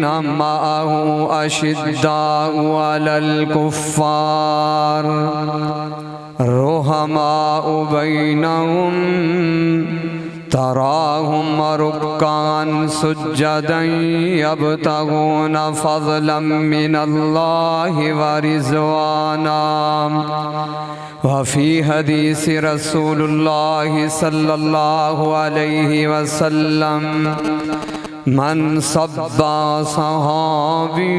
والذین معه اشداء علی الکفار رحماء بینہم تراہم رکعا سجدا یبتغون فضلا من اللہ ورضوانا وفی حدیث رسول اللہ صلی اللہ علیہ وسلم من صب صحابی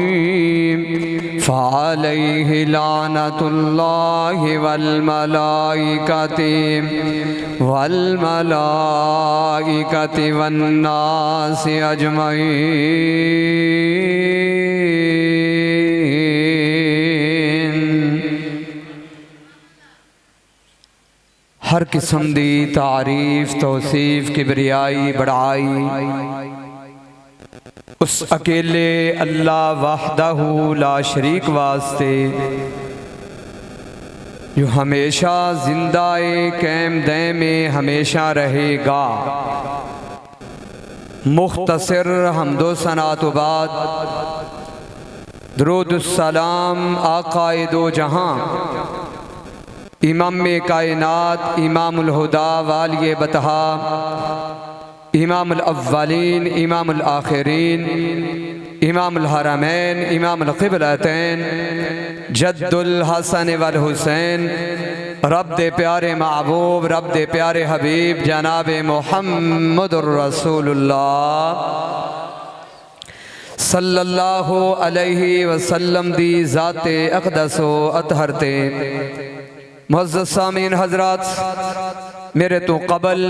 فعلیہ لعنت اللہ والملائکۃ والناس اجمعین۔ ہر قسم دی تعریف، توصیف، کبریائی، بڑائی اس اکیلے اللہ وحدہ لا شریک واسطے جو ہمیشہ زندہ قائم دائم ہمیشہ رہے گا۔ مختصر حمد و ثنا تو بعد درود السلام آقا دو جہاں، امام کائنات، امام الہدا، والی بطحا، امام الاولین، امام الآخرین، امام الحرمین، امام القبلتین، جد الحسن والحسین، رب دے پیارے محبوب، رب دے پیارے حبیب جناب محمد الرسول اللہ صلی اللہ علیہ وسلم دی ذات اقدس و اطہر تے۔ معزز سامعین حضرات، میرے تو قبل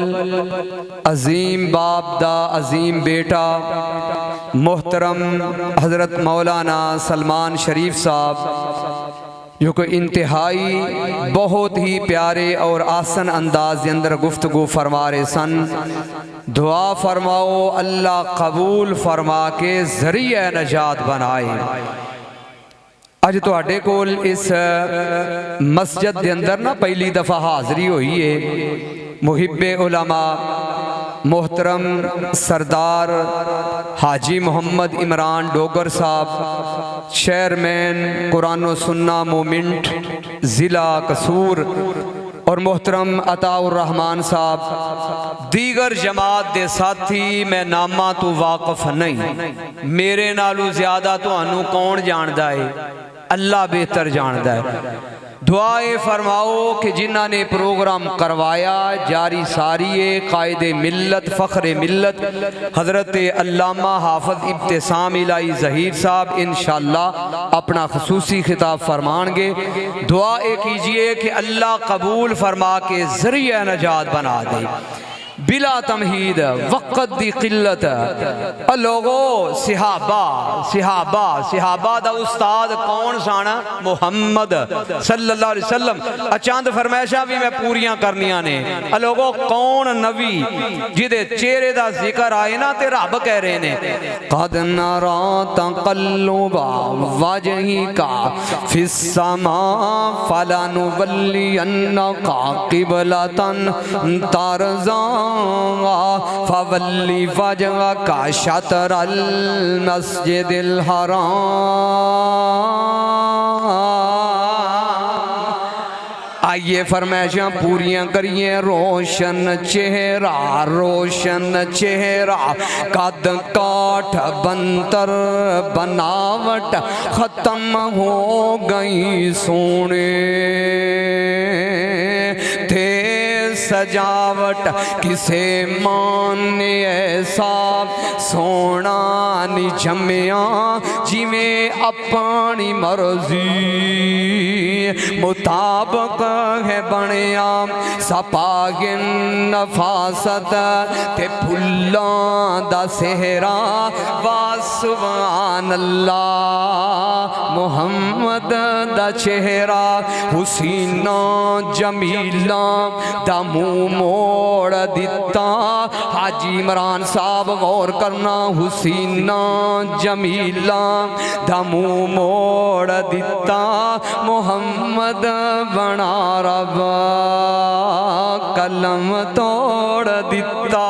عظیم باپ دا عظیم بیٹا محترم حضرت مولانا سلمان شریف صاحب جو کہ انتہائی بہت ہی پیارے اور آسن انداز کے اندر گفتگو فرما رہے سن۔ دعا فرماؤ اللہ قبول فرما کے ذریعہ نجات بنائے۔ اج تو اڈے کول اس مسجد دے اندر نا پہلی دفعہ حاضری ہوئی ہے محب علماء محترم سردار حاجی محمد عمران ڈوگر صاحب، چیئرمین قرآن و سنہ مومنٹ ضلع قصور، اور محترم عطا الرحمان صاحب، دیگر جماعت دے ساتھی میں نامہ تو واقف نہیں، میرے نالو زیادہ تو انو کون جاندہ ہے؟ اللہ بہتر جاندہ ہے۔ دعائے فرماؤ کہ جنہاں نے پروگرام کروایا جاری ساری قائد ملت فخر ملت حضرت علامہ حافظ ابتسام الہی ظہیر صاحب انشاءاللہ اپنا خصوصی خطاب فرمان گے۔ دعائے کیجئے کہ اللہ قبول فرما کے ذریعہ نجات بنا دے۔ بلا تمہید وقت دی قلت لوگو صحابہ دا استاد کون سانا؟ محمد صلی اللہ علیہ وسلم۔ چاند فرمائشہ بھی میں پوریاں کرنیاں نے۔ لوگو کون نبی جدے چہرے دا ذکر آئے نا تے رب کہہ رہے نے قد نرا تقلب وجہک فی السماء فلنولینک قبلۃ ترضیٰ فولی وجہک شطر المسجد الحرام۔ آئیے فرمائشاں پوریاں کریے۔ روشن چہرہ قد کاٹ بنتر بناوٹ ختم ہو گئی سونے تھے سجاوٹ کسے ماننے ایسا سونا نی جمعیاں جی میں اپنی مرضی مطابق ہے بنیا سپاگن نفاست تے پھلاں دا سہرا واسبحان اللہ محمد دا چہرہ حسینہ جمیلہ دا منہ موڑ دیتا۔ حاجی عمران صاحب غور کرنا، حسینہ جمیلہ دا منہ موڑ دیتا محمد بنا رب قلم توڑ دیتا۔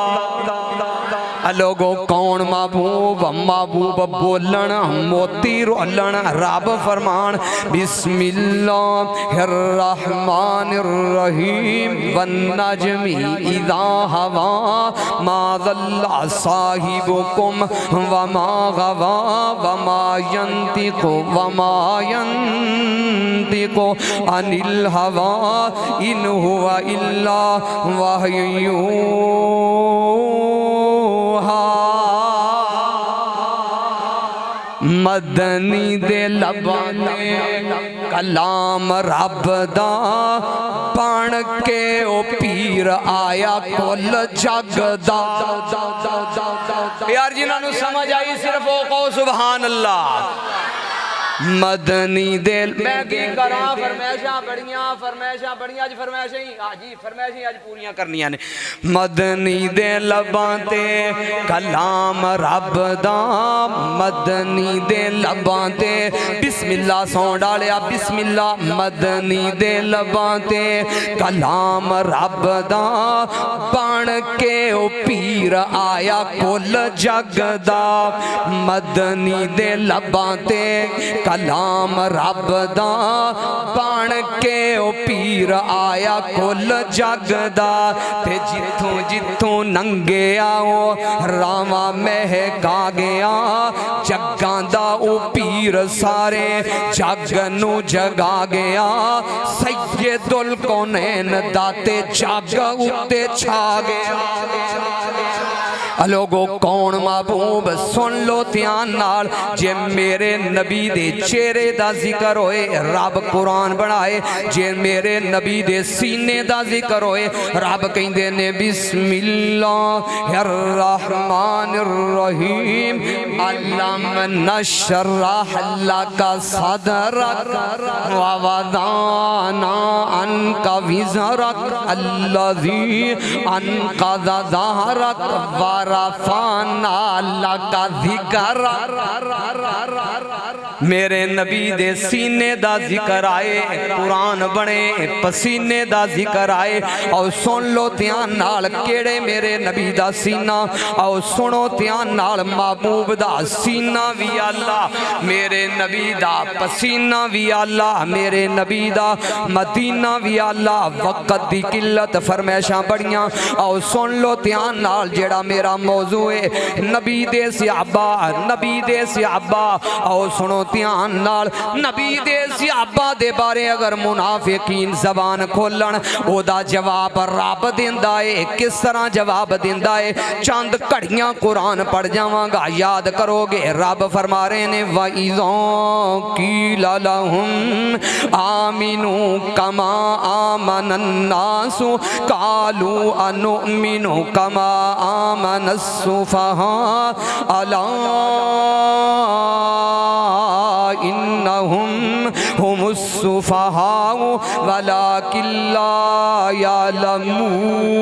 لوگو کون محبوب محبوب بولن موتی رولن رب فرمان بسم اللہ الرحمن الرحیم والنجم اذا ہوا ما ضل صاحبکم وما غوا وما ینطق عن الہوا ان ہوا الا وحی یوحا مدنی دے لبانے کلام رب دا پان کے او پیر آیا کل جگ دا یار جنہوں نے سمجھ آئی صرف او کو سبحان اللہ مدنی دل میں کی کراں فرمیشاں بڑیاں آج فرمیشیں آج پوریاں کرنیاں نے مدنی دل لبانتے کلام رب دا مدنی دل لبانتے بسم اللہ سون ڈالیا بسم اللہ مدنی دل لبانتے کلام رب دا بان کے او پیر آیا کل جگ دا مدنی دل لبانتے کلام رب دا بان کے او پیر آیا کل جگ دا تے جتوں جتوں ننگے آؤ راما مہکا گیا جگاں دا او پیر سارے جگ نو جگا گیا سید الکونین داتے جگ اتے چھا گیا لوگو کون محبوب سن لو تیان نال جے میرے نبی دے چہرے دا ذکر ہوئے رب قرآن بنائے جے میرے نبی دے سینے دا ذکر ہوئے رب کہیں دے نے بسم اللہ الرحمن الرحیم علم نشرح لکا صدرک ووضعنا عنک وزرک الذی انقض ظہرک رفعنا لک ذکر میرے نبی دے سینے دا ذکر آئے قرآن بنے پسینے دا ذکر آئے او سن لو تیان نال کیڑے میرے نبی دا سینہ او سنو تیان نال محبوب دا سینہ وی اللہ میرے نبی دا پسینہ وی اللہ میرے نبی دا مدینہ وی اللہ وقت دی قلت فرمیشاں بڑیاں او سن لو تیان نال جیڑا میرا موضوع ہے نبی دے صحابہ او سنو تیان نال نبی دے صحابہ دے بارے اگر منافقین زبان کھولن او دا جواب رب دیندہ ہے کس طرح جواب دیندہ ہے چاند کڑیاں قرآن پڑھ جاواں گا یاد کرو گے رب فرما رہے نے وَإِذَا قِيلَ لَهُمْ آمِنُوا كَمَا آمَنَ النَّاسُ قَالُوا أَنُؤْمِنُ كَمَا آمَنَ السُّفَهَاءُ أَلَا إِنَّهُمْ هُمُ السُّفَهَاءُ وَلَكِنْ لَا يَعْلَمُونَ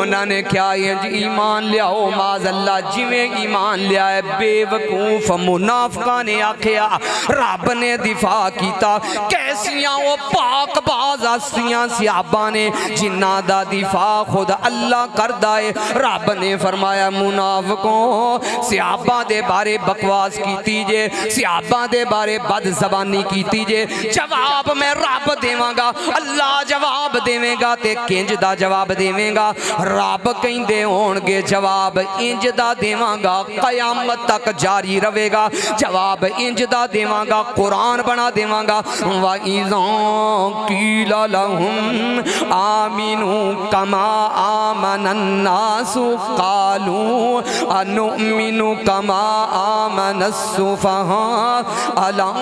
انہوں نے کیا یہ ایمان لیاؤ معاذ اللہ جویں ایمان لیا ہے بے وقوف منافقہ نے آکھیا رب نے دفاع کیتا کیسیاں وہ پاک باز ہستیاں صحابہ نے جنہ دا دفاع خود اللہ کردہ ہے رب نے فرمایا منافقوں صحابہ دے بارے بکواس کیتی جے صحابہ دے بارے بد زبانی کیتی جے جواب میں رب دیواں گا اللہ جواب دیویں گا تے کنج دا جواب دیویں گا رب کہیں دے ہونگے جواب انج دا دیواں گا قیامت تک جاری روے گا جواب انج دا دیواں گا قرآن بنا دیواں گا وَإِذَا قِيلَ لَهُمْ آمِنُوا كَمَا آمَنَ النَّاسُ قَالُوا أَنُؤْمِنُ كَمَا آمَنَ السُّفَهَاءُ أَلَا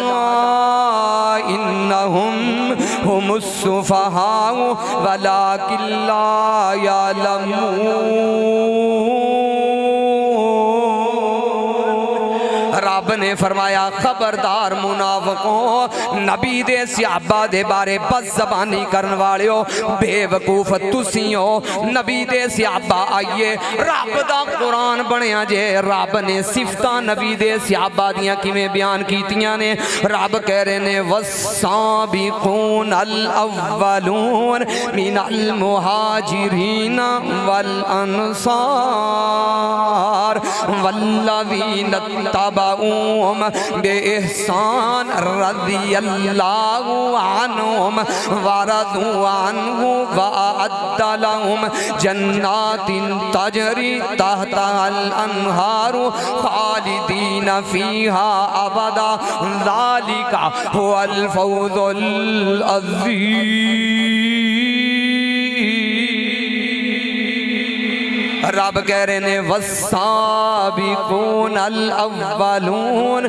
إِنَّهُمْ هُمُ السُّفَهَاءُ وَلَكِنْ لَا يَعْلَمُونَ رب نے نے فرمایا خبردار منافقوں نبی دے صحابہ دے بارے بس زبانی کرن والے ہو بے وقوف تسی ہو نبی دے صحابہ آئیے رب دا قرآن بنیا جے رب نے صفتہ نبی دے صحابہ دیاں کیویں بیان کیتیاں نے رب کہہ رہے نے والسابقون الاولون من المہاجرین والانصار والذین اتبعوهم بإحسان رضی اللہ عنہم ورضوا عنہ وأعد لهم جنات تجری تحتها الانہار خالدین فیہا ابدا ذالک هو الفوز العظیم رب کہہ رہے نے والسابقون الاولون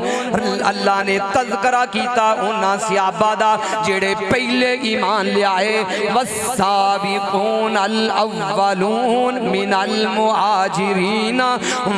اللہ نے تذکرہ کیتا انہاں صحابہ دا جڑے پہلے ایمان لے آئے والسابقون الاولون من المہاجرین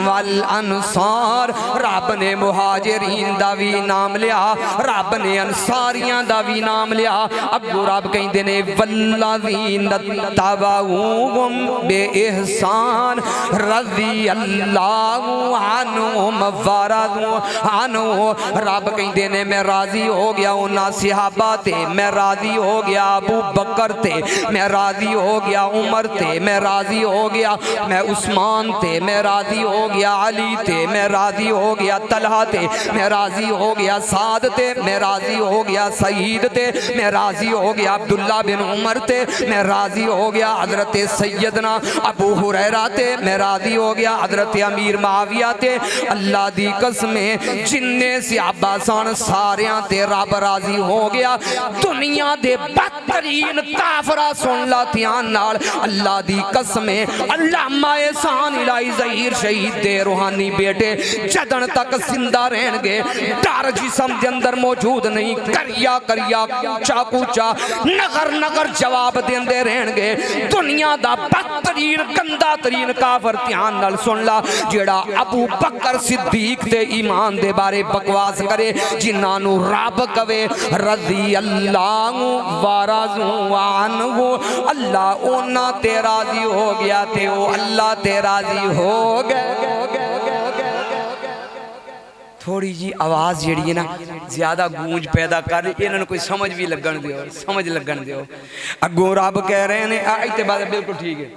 والانصار رب نے مہاجرین دا بھی نام لیا رب نے انصاریاں دا بھی نام لیا اگو رب کہیں دینے والذین اتبعوهم بإحسان رضی اللہ عنہم ورضوا عنہ رب کہیں دینے میں راضی ہو گیا انہاں صحابہ تے میں راضی ہو گیا ابو بکر تے میں راضی ہو گیا عمر تے میں راضی ہو گیا میں عثمان تے میں راضی ہو گیا علی تے میں راضی ہو گیا طلحہ تے میں راضی ہو گیا سعد تے میں راضی ہو گیا سعید تے میں راضی ہو گیا عبداللہ بن عمر تے میں راضی ہو گیا حضرت سیدنا ابو ہریرہ تے میں راضی ہو گیا حضرت امیر معاویہ تے اللہ دی قسمیں جننے صحابہ سان ساریاں تے رب راضی ہو گیا دنیا دے بدترین کافرہ سن لاتیان نال اللہ دی قسمیں علامہ احسان الہی ظہیر شہید دے روحانی بیٹے جدن تک زندہ رہن گے ڈر جسم دے اندر موجود نہیں کریا کریا کوچا کوچا نگر نگر جواب دیندے رہن گے دنیا دا بدترین گندہ ترین کافر تیان نال سن لا جیڑا ابو بکر صدیق دے ایمان دے بارے بکواس کرے جنانو رب کہے رضی اللہ ورضوا عنہ اللہ اونا تے راضی ہو گیا تے او اللہ تے راضی ہو گئے تھوڑی جی آواز جیڑی ہے نا زیادہ گونج پیدا کر انہوں نے کوئی سمجھ بھی لگن دیو سمجھ لگن دیو اگو رب کہہ رہے ہیں آئیتے بات بالکل ٹھیک ہے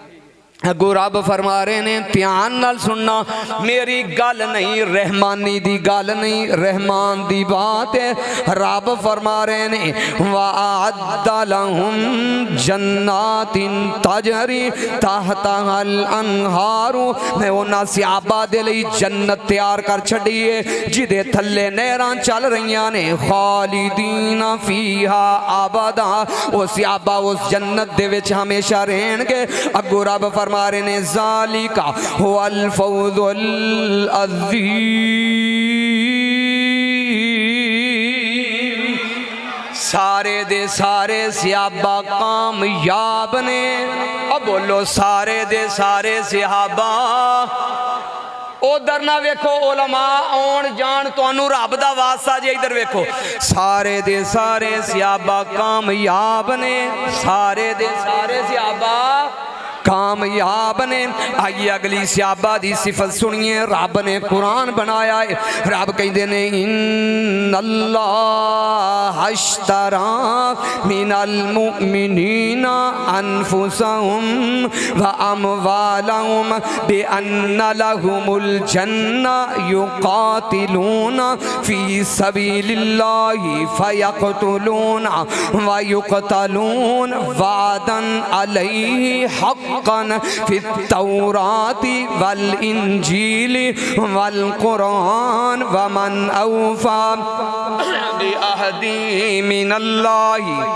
اگو رب فرما رہے نے پیان نال سننا میری گل نہیں رحمانی دی گل نہیں رحمان دی بات ہے رب فرما رہے نے وَأَعَدَّ لَهُمْ جَنَّاتٍ تَجْرِي تَحْتَهَا الْأَنْهَارُ میں انہاں صحابہ دے لئی جنت تیار کر چھڑیے جدے تھلے نیران چل رہیاں نے خالدین فیہا آبادا وہ صحابہ اس جنت دے وچ ہمیشہ رہن گے اگو رب فرما رہے نے ذالکا هو الفوز العظیم سارے دے سارے صحابہ کامیاب نے اب بولو سارے دے سارے صحابہ ادھر نہ ویکھو علماء آن جان تو انو رب دا واسطہ جے ادھر ویکھو سارے دے سارے صحابہ کامیاب نے سارے دے سارے صحابہ کامیاب نے آئیے اگلی صحابہ دی صفت سنیے رب نے قرآن بنایا ہے رب کہیں دینے ان اللہ اشترا من المؤمنین انفسهم واموالهم بان لهم الجنہ یقاتلون فی سبیل اللہ فیقتلون ویقتلون وعدا علیہ حق في التوراة والإنجيل والقرآن ومن أوفى بأهدي من الله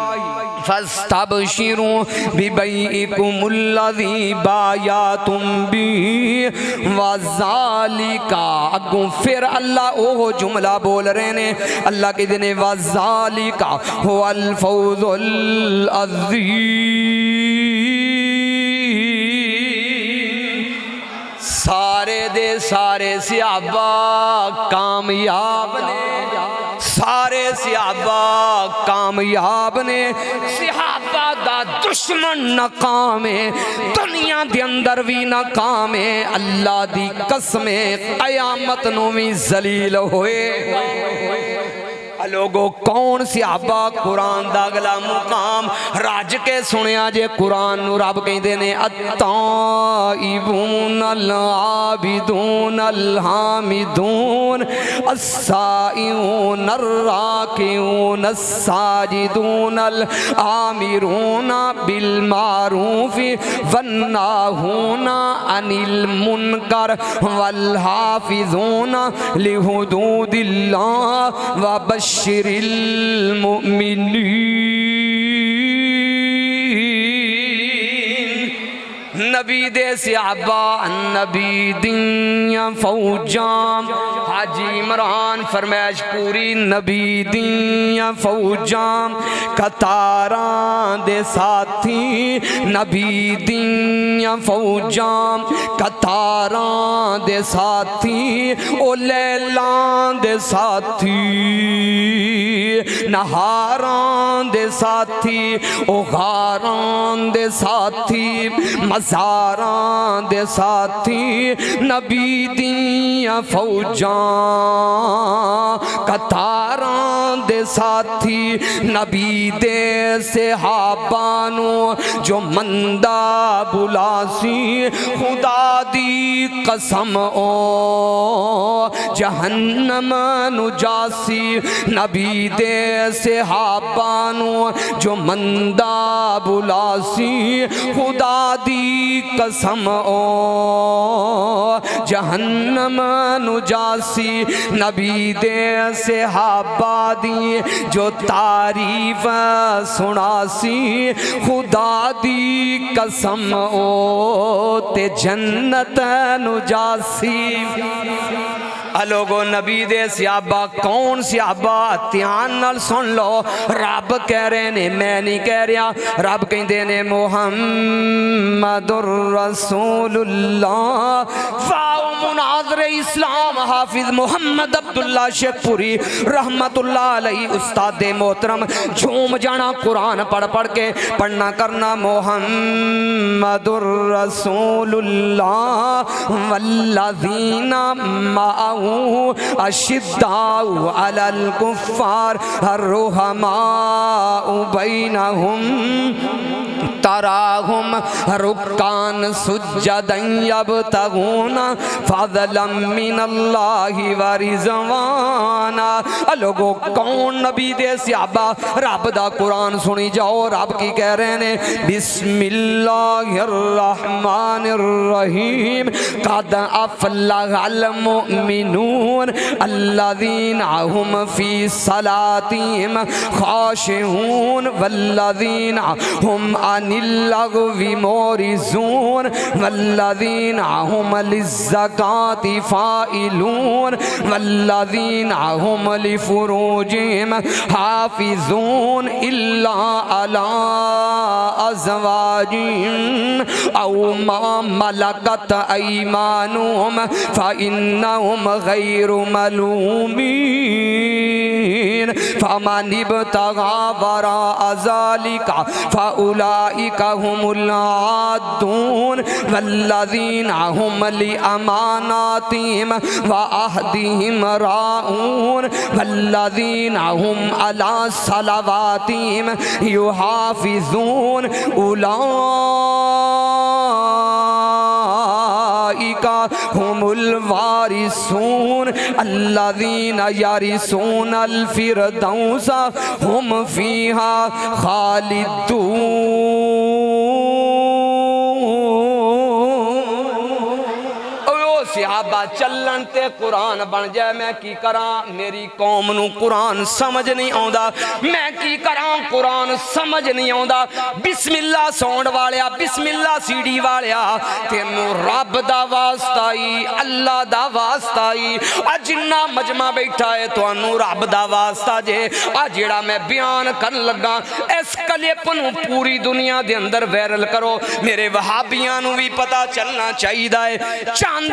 فاستبشروا ببيعكم الذي بايعتم به وذلك اگوں پھر اللہ وہ جملہ بول رہے ہیں اللہ کے دن وذلك هو الفوز العظیم سارے دے سارے صحابہ کامیاب نے، سارے صحابہ کامیاب نے، صحابہ دا دشمن ناکام ہے، دنیا دے اندر بھی ناکام ہے، اللہ دی قسم قیامت نو بھی ذلیل ہوئے۔ لوگو کون صحابہ قرآن دا اگلا مقام راج کے سنیا جے قرآن نو رب کہیں دینے التائبون العابدون الحامدون السائعون الراکعون الساجدون الآمرون بالمعروف والناہون عن المنکر والحافظون لحدود اللہ وبشر المؤمنین۔ نبی دے صحابہ نبی دیاں فوجاں، حاجی عمران فرمائش پوری نبی دیاں فوجاں، قطاراں دے ساتھی نبی دیاں فوجاں، قطاراں دے ساتھی او لیلاں دے ساتھی، نہاراں دے ساتھی او غاراں دے ساتھی، مزاراں دے ساتھی نبی دیاں فوجاں، قطاراں دے ساتھی نبی دے صحابانو، جو مندہ بلاسی خدا دی قسم او جہنم نجاسی، نبی دے صحابانو جو مندہ بلاسی خدا دی قسم او جہنم نجاسی، نبی دے صحابہ دی جو تعریف سناسی خدا دی قسم او تے جنت نجاسی۔ لوگو نبی دے صحابہ کون صحابہ دھیان نال سن لو، رب کہہ رہے نے میں نہیں کہہ رہا، رب کہیں دینے محمد الرسول اللہ۔ فاؤ مناظر اسلام حافظ محمد عبداللہ شیخ پوری رحمت اللہ علیہ استاد محترم جھوم جانا قرآن پڑھ پڑھ کے پڑھنا کرنا محمد الرسول اللہ والذین معه اشداء علی الکفار الرحماء بینہم تراہم رکان سجدا یبتغون فضلا من اللہ ورضوانا۔ لوگو کون نبی دے صحابہ رب دا قرآن سنی جاؤ، رب کی کہہ رہے ہیں بسم اللہ الرحمن الرحیم قد افلح المؤمنون الذین هم فی صلاتهم خاشعون والذین هم عن اللغو معرضون والذین هم للزکاة فاعلون والذین هم لفروجهم حافظون الا علی ازواجهم او ما ملکت ایمانهم فإنهم غیر ملومین فمن ابتغى وراء ذلك فأولئك هم العادون والذین هم لأماناتهم وعهدهم راعون والذین هم على صلواتهم يحافظون أولئك هم الوارثون الذين يرثون الفردوس هم فيها خالدون۔ صحابہ چلن تے قرآن بن جائے میں کی کراں، میری قوم نو قرآن سمجھ نہیں آندا، میں کی کراں قرآن سمجھ نہیں آندا۔ بسم اللہ سونڈ والیا، بسم اللہ سیڑی والیا، تینو رب دا واسطہ ہی اللہ دا واسطہ ہی جنہ مجمع بیٹھا ہے تو انو رب دا واسطہ جے۔ جیڑا میں بیان کر لگا اس کلپ نو پوری دنیا دے اندر وائرل کرو، میرے وہابیاں نو بھی پتا چلنا چاہیے۔ چاند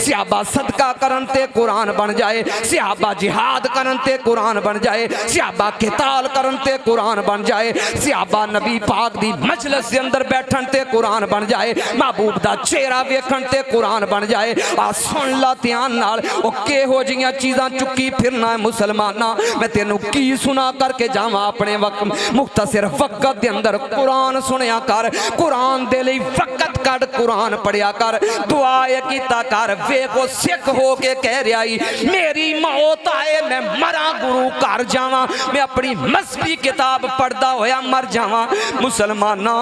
صحابہ صدقہ کرن تے قرآن بن جائے، صحابہ جہاد کرن تے قرآن بن جائے، صحابہ قتال کرن تے قرآن بن جائے، صحابہ نبی پاک دی مجلس دے اندر بیٹھن تے قرآن بن جائے، محبوب دا چہرہ ویکھن تے قرآن بن جائے۔ سن لا دھیان نال، او کیہو جیاں چیزاں چکی پھرنا ہے مسلمانہ، میں تینوں کی سنا کر کے جاواں اپنے وقت مختصر وقت دے اندر قرآن سنیا کر، قرآن دے لئی وقت کٹ قرآن پڑھیا کر، دعائے کیتا کر۔ ویکھو سکھ ہو کے کہہ رہا ہی میری موت آئے میں مرا گرو کر جاواں، میں اپنی مذہبی کتاب پڑھدا ہویا مر جاواں۔ مسلمانہ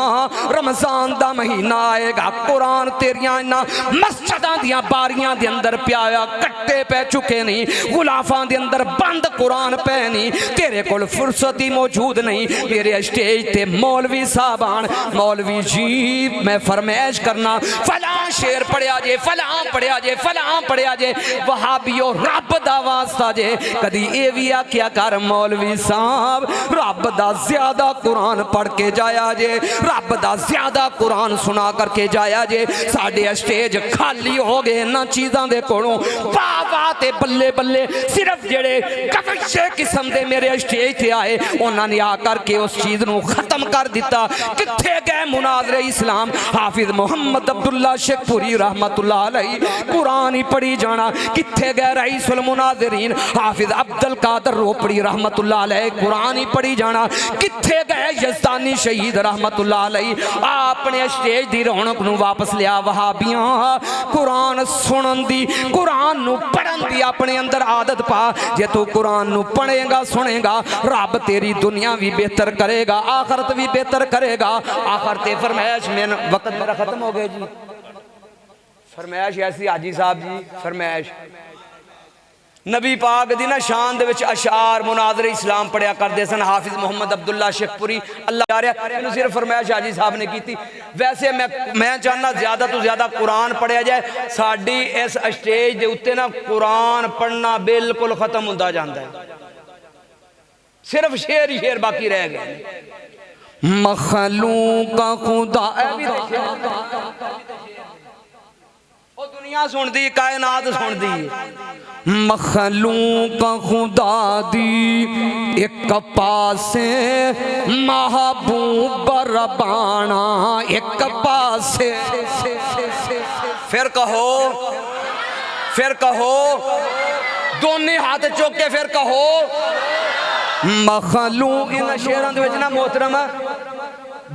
رمضان دا مہینہ آئے گا، قرآن تیریاں انہاں مسجداں دیاں باریاں دے اندر پیایا کٹے پہ چکے نہیں، غلافاں دے اندر بند قرآن پہ نہیں، تیرے کول فرصتی موجود نہیں۔ میرے اسٹیج تے مولوی صاحبان، مولوی جی میں فرمائش کرنا فلاں شیر پڑھیا جے، فلاں پڑھیا جے، فلاں پڑھیا جے، وہابیو رب دا واسطہ جے، کدی اے وی آکھیا کر مولوی صاحب رب دا زیادہ قرآن پڑھ کے جایا جے، رب دا زیادہ قرآن سنا کر کے جایا جے۔ ساڑھے اسٹیج خالی ہو گئے نا چیزاں دے کولوں، واہ تے بلے بلے، صرف جڑے کفشے قسم دے میرے اسٹیج تے آئے انہاں نے آ کر کے اس چیز نو ختم کر دیتا۔ کتھے گئے مناظر اسلام؟ حافظ محمد عبداللہ شیخ پوری رحمت اللہ علیہ قرآن ہی پڑھی جانا۔ کتھے گئے رئیس المناظرین حافظ عبدالقادر روپڑی رحمت اللہ علیہ قرآن ہی پڑھی جانا۔ کتھے گئے یزدانی شہید رحمت اللہ علیہ اپنے اسٹیج دی رونق نو واپس لیا۔ وہابیاں قرآن سنن دی، قرآن نو پڑھن دی اپنے اندر عادت پا، جے تو قرآن نو پڑھے گا سنے گا رب تیری دنیا بھی بہتر کرے گا، آخرت بھی بہتر کرے گا۔ آخرت فرمائش میں وقت میرا ختم ہو گئے جی، فرمائش ایسی حاجی صاحب جی فرمائش نبی پاک دی نا شان دے وچ اشعار مناظر اسلام پڑھیا کر دے سن حافظ محمد عبداللہ شیخ پوری اللہ جا رہا ہے، انہوں صرف فرمائش حاجی صاحب نے کی تھی۔ ویسے میں چاہنا زیادہ تو زیادہ قرآن پڑھیا جائے، ساڑھی اس اسٹیج دے اتے نا قرآن پڑھنا بالکل ختم ہوندہ جاندہ ہے، صرف شعر ہی شعر باقی رہ گئے۔ مخلوق کا خدا وہ دنیا سن دی، کائنات سن دی، مخلوق کا خدا دی ایک پاسے محبوب ربانا ایک پاسے، پھر کہو دونوں ہاتھ چوک کے پھر کہو مخلوق۔ ان شیران دے وچ نا محترم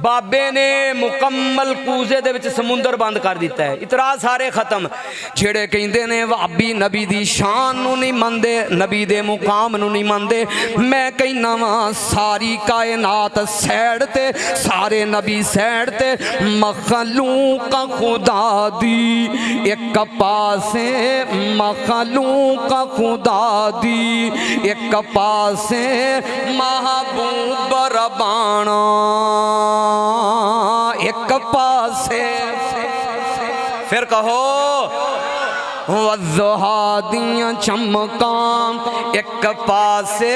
بابے نے مکمل کوزے دے وچ سمندر بند کر دیتا ہے، اعتراض سارے ختم۔ جھڑے کہندے نے وہابی نبی دی شان نو نہیں مندے، نبی دے مقام نو نہیں مندے، میں کہنا وا ساری کائنات سیڑ تے، سارے نبی سیڑ تے، مخلوق خدا دی ایک پاسے، مخلوق خدا دی ایک پاسے محبوب ربانا ایک پاسے، پھر کہو والضحا دیاں چمکاں ایک پاسے،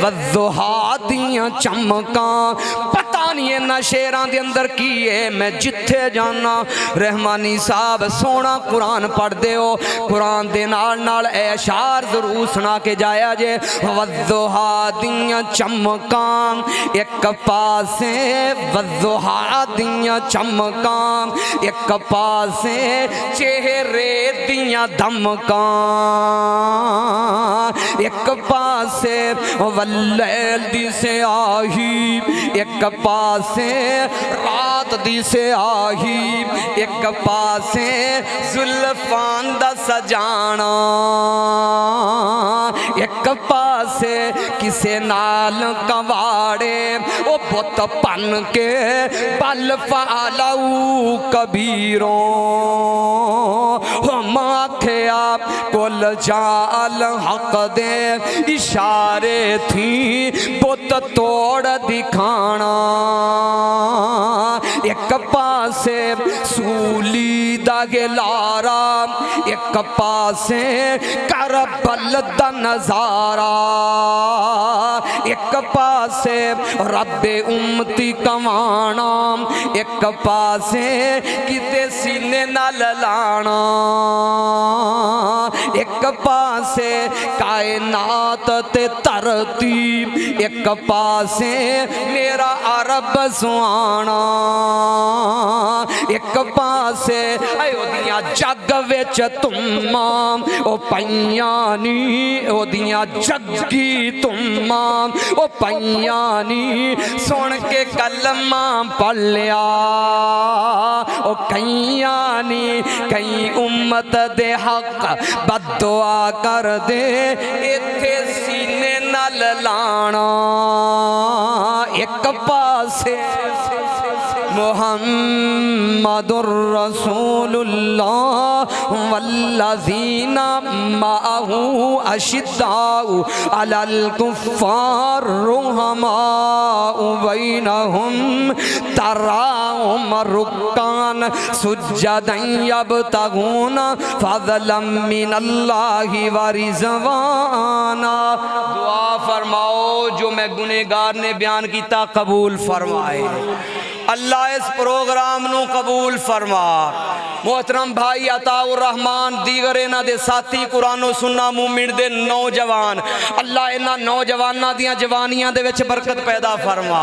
والضحا دیاں چمکاں۔ پتہ نہیں نہ شیران دے اندر کیے، میں جتھے جانا رحمانی صاحب سونا قرآن پڑھ دے ہو، قرآن دے نال اے اشعار ضرور سنا کے جایا جے۔ والضحا دیاں چمکاں ایک پاسے، والضحا دیاں چمکاں ایک پاسے، چہرے دیاں دھمکاں ایک پاسے، واللیل دی سے آہی ایک پاسے، رات دی سے آہی ایک پاسے، زلفان دا سجانا ایک پاسے، کسے نال کواڑے او بت پن کے بل فعلو کبیروں، ماں کھیا کل جال حق دے اشارے تھی بت توڑ دکھانا ایک پاسے سولی دا گلارا ایک پاسے کربل دا نظارہ ایک پاسے رب امتی کمانا ایک پاسے کتے سینے نال لانا ایک پاسے کائنات تے ترتیب ایک پاسے میرا عرب سوانا ایک پاسے ایو دیاں جگ وچ تمام او پیانی او دیاں جگی تمام او پیانی سن کے کلمہ پڑھ لیا او کئیانی کئی امت دے حق بد دعا کر دے ایتھے سینے نال لانا ایک پاسے محمد رسول اللہ والذین معه اشداء علی الکفار رحماء بینہم تراہم رکان سجدا یبتغون فضلا من اللہ ورضوانا دعا فرماؤ جو میں گنہگار نے بیان کیتا قبول فرمائے اللہ اس پروگرام نو قبول فرما محترم بھائی عطا الرحمان دیگر انہاں دے ساتھی قرآن و سننا مومن دے نوجوان اللہ انہاں نوجواناں دیاں جوانیاں دے وچ برکت پیدا فرما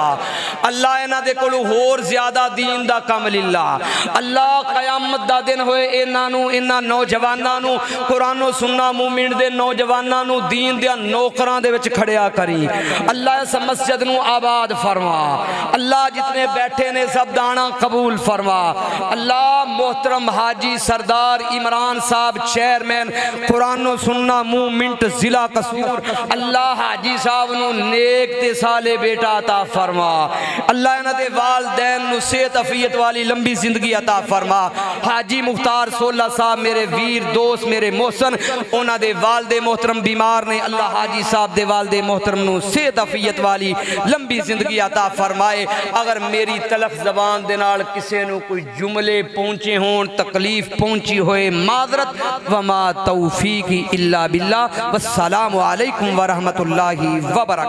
اللہ انہاں دے کولو ہور زیادہ دین دا کم للہ اللہ قیامت دا دن ہوئے انہاں نوجواناں نو قرآن و سننا مومن دے نوجواناں نو دین دیاں نوکراں دے وچ کھڑیا کری اللہ اس مسجد نو آباد فرما اللہ جتنے بیٹھے نے سب دانا قبول فرما اللہ محترم حاجی سردار عمران صاحب چیئرمین قرآن و سننا مومنٹ ضلع قصور اللہ حاجی صاحب نو نیک تے سالے بیٹا عطا فرما اللہ انہاں دے والدین نو صحت عافیت والی لمبی زندگی عطا فرما حاجی مختار سولہ صاحب میرے ویر دوست میرے محسن انہاں دے والد محترم بیمار نے اللہ حاجی صاحب دے والد محترم نو صحت عافیت والی لمبی زندگی عطا فرمائے اگر میری تلخ زبان دے نال کسے نو کوئی جملے پہنچے ہون تکلیف پہنچی ہوئے معذرت وما توفیقی الا باللہ والسلام علیکم ورحمت اللہ وبرکاتہ